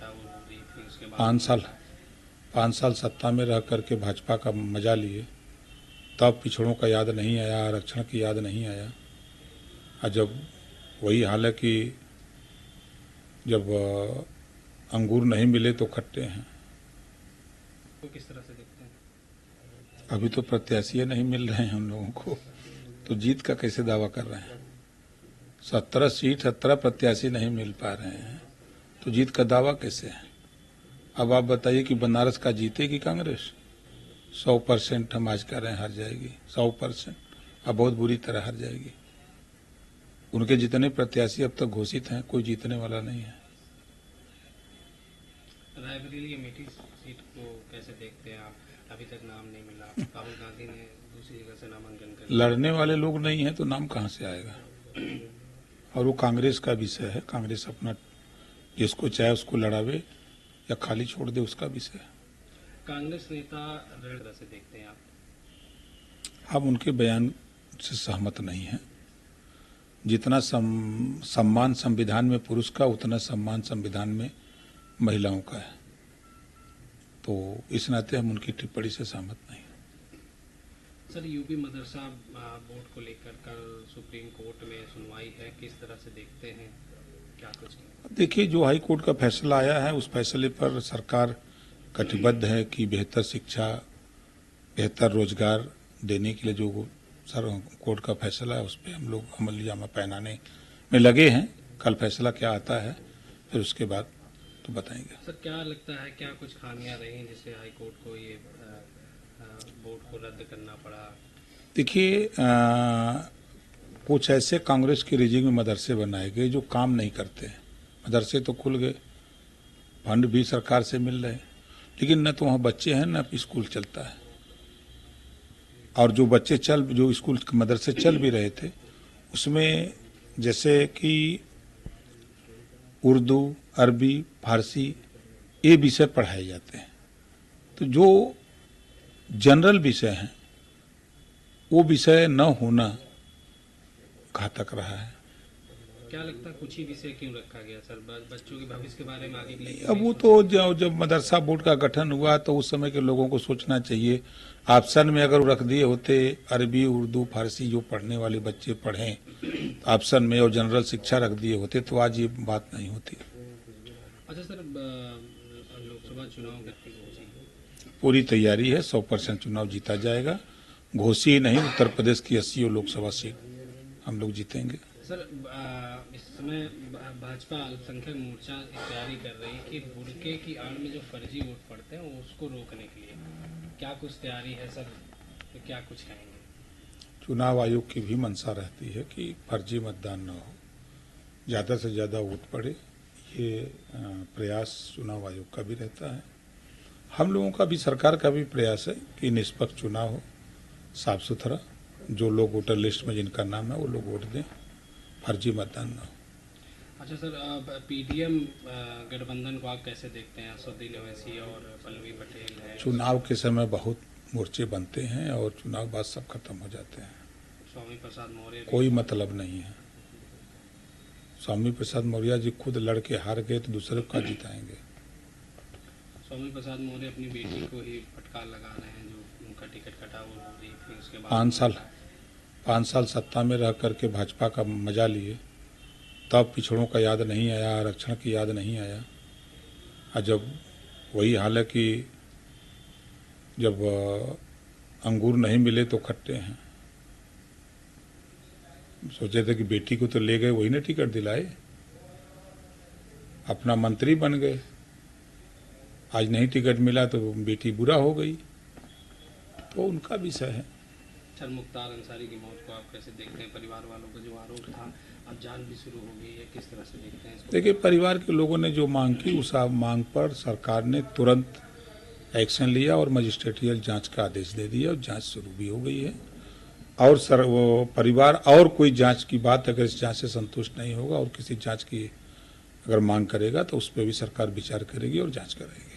कटा वो होगी, फिर उसके बाद 5 साल सत्ता में रह करके भाजपा का मजा लिए, तब पिछड़ों का याद नहीं आया, आरक्षण की याद नहीं आया। और जब वही हाल है कि जब अंगूर नहीं मिले तो खट्टे हैं। तो किस तरह से देखते हैं? अभी तो प्रत्याशी नहीं मिल रहे हैं हम लोगों को, तो जीत का कैसे दावा कर रहे हैं? 17 सीट 17 प्रत्याशी नहीं मिल पा रहे हैं, तो जीत का दावा कैसे है? अब आप बताइए कि बनारस का जीतेगी कांग्रेस? 100% हम आज कह रहे हैं हार जाएगी, 100%। अब बहुत बुरी तरह हार जाएगी। उनके जितने प्रत्याशी अब तक घोषित हैं, कोई जीतने वाला नहीं है। रायबरेली अमेठी सीट को कैसे देखते हैं आप? अभी तक नाम नहीं मिला, राहुल गांधी ने दूसरी जगह से नामांकन कर लिया। लड़ने वाले लोग नहीं हैं तो नाम कहां से आएगा? और वो कांग्रेस का विषय है, कांग्रेस अपना जिसको चाहे उसको लड़ावे या खाली छोड़ दे, उसका विषय है। कांग्रेस नेता रण तरह से देखते हैं आप? हम उनके बयान से सहमत नहीं हैं। जितना सम्मान संविधान में पुरुष का, उतना सम्मान संविधान में महिलाओं का है, तो इस नाते हम उनकी टिप्पणी से सहमत नहीं। सर, यूपी मदरसा बोर्ड को लेकर कल सुप्रीम कोर्ट में सुनवाई है, किस तरह से देखते हैं, क्या कुछ? देखिए, जो हाई कोर्ट का फैसला आया है उस फैसले पर सरकार कटिबद्ध है कि बेहतर शिक्षा, बेहतर रोजगार देने के लिए जो सर कोर्ट का फैसला है उस पर हम लोग अमलीजामा पहनाने में लगे हैं। कल फैसला क्या आता है फिर उसके बाद तो बताएंगे। सर, क्या लगता है, क्या कुछ खामियां रही जिससे हाई कोर्ट को ये बोर्ड को रद्द करना पड़ा? देखिए, कुछ ऐसे कांग्रेस के रिजिंग में मदरसे बनाए गए जो काम नहीं करते हैं। मदरसे तो खुल गए, फंड भी सरकार से मिल रहे, लेकिन न तो वहाँ बच्चे हैं न स्कूल चलता है। और जो स्कूल मदरसे चल भी रहे थे उसमें जैसे कि उर्दू, अरबी, फारसी ये विषय पढ़ाए जाते हैं, तो जो जनरल विषय हैं वो विषय न होना घातक रहा है। क्या लगता है कुछ ही विषय क्यों रखा गया सर? बच्चों के भविष्य के बारे में आगे के लिए अब वो तो जब मदरसा बोर्ड का गठन हुआ तो उस समय के लोगों को सोचना चाहिए। ऑप्शन में अगर रख दिए होते अरबी, उर्दू, फारसी जो पढ़ने वाले बच्चे पढ़ें ऑप्शन में, और जनरल शिक्षा रख दिए होते तो आज ये बात नहीं होती। अच्छा सर, लोकसभा चुनाव की पूरी तैयारी है, 100% चुनाव जीता जाएगा। घोषी ही नहीं, उत्तर प्रदेश की 80 लोकसभा सीट हम लोग जीतेंगे। सर, इस समय भाजपा अल्पसंख्यक मोर्चा तैयारी कर रही है कि बुर्के की आड़ में जो फर्जी वोट पड़ते हैं उसको रोकने के लिए क्या कुछ तैयारी है सर? तो क्या कुछ कहेंगे? चुनाव आयोग की भी मंशा रहती है कि फर्जी मतदान न हो, ज़्यादा से ज़्यादा वोट पड़े, ये प्रयास चुनाव आयोग का भी रहता है। हम लोगों का भी, सरकार का भी प्रयास है कि निष्पक्ष चुनाव हो, साफ सुथरा, जो लोग वोटर लिस्ट में जिनका नाम है वो लोग वोट दें, फर्जी मतदान न हो। अच्छा सर, पीडीएम गठबंधन को आप कैसे देखते हैं? असदुद्दीन ओवैसी और पल्लवी पटेल है। चुनाव के समय बहुत मोर्चे बनते हैं और चुनाव बाद सब खत्म हो जाते हैं, स्वामी प्रसाद मौर्य कोई मतलब नहीं है। स्वामी प्रसाद मौर्य जी खुद लड़के हार गए तो दूसरे का जिताएंगे। स्वामी प्रसाद मौर्य अपनी बेटी को ही फटकार लगा रहे हैं, जो उनका टिकट कटा वो होगी, फिर उसके बाद 5 साल सत्ता में रह करके भाजपा का मजा लिए, तब पिछड़ों का याद नहीं आया, आरक्षण की याद नहीं आया। और जब वही हाल है कि जब अंगूर नहीं मिले तो खट्टे हैं। सोचे थे कि बेटी को तो ले गए, वही ने टिकट दिलाए, अपना मंत्री बन गए, आज नहीं टिकट मिला तो बेटी बुरा हो गई, तो उनका विषय है। सर, मुख्तार अंसारी की मौत को आप कैसे देखते हैं? परिवार वालों का जो आरोप था, अब जांच भी शुरू हो गई है, किस तरह से देखते हैं इसको? देखिए, परिवार के लोगों ने जो मांग की उस मांग पर सरकार ने तुरंत एक्शन लिया और मजिस्ट्रेटियल जांच का आदेश दे दिया और जांच शुरू भी हो गई है। और वो परिवार और कोई जांच की बात अगर इस जांच से संतुष्ट नहीं होगा और किसी जांच की अगर मांग करेगा तो उस पर भी सरकार विचार करेगी और जांच करेगी।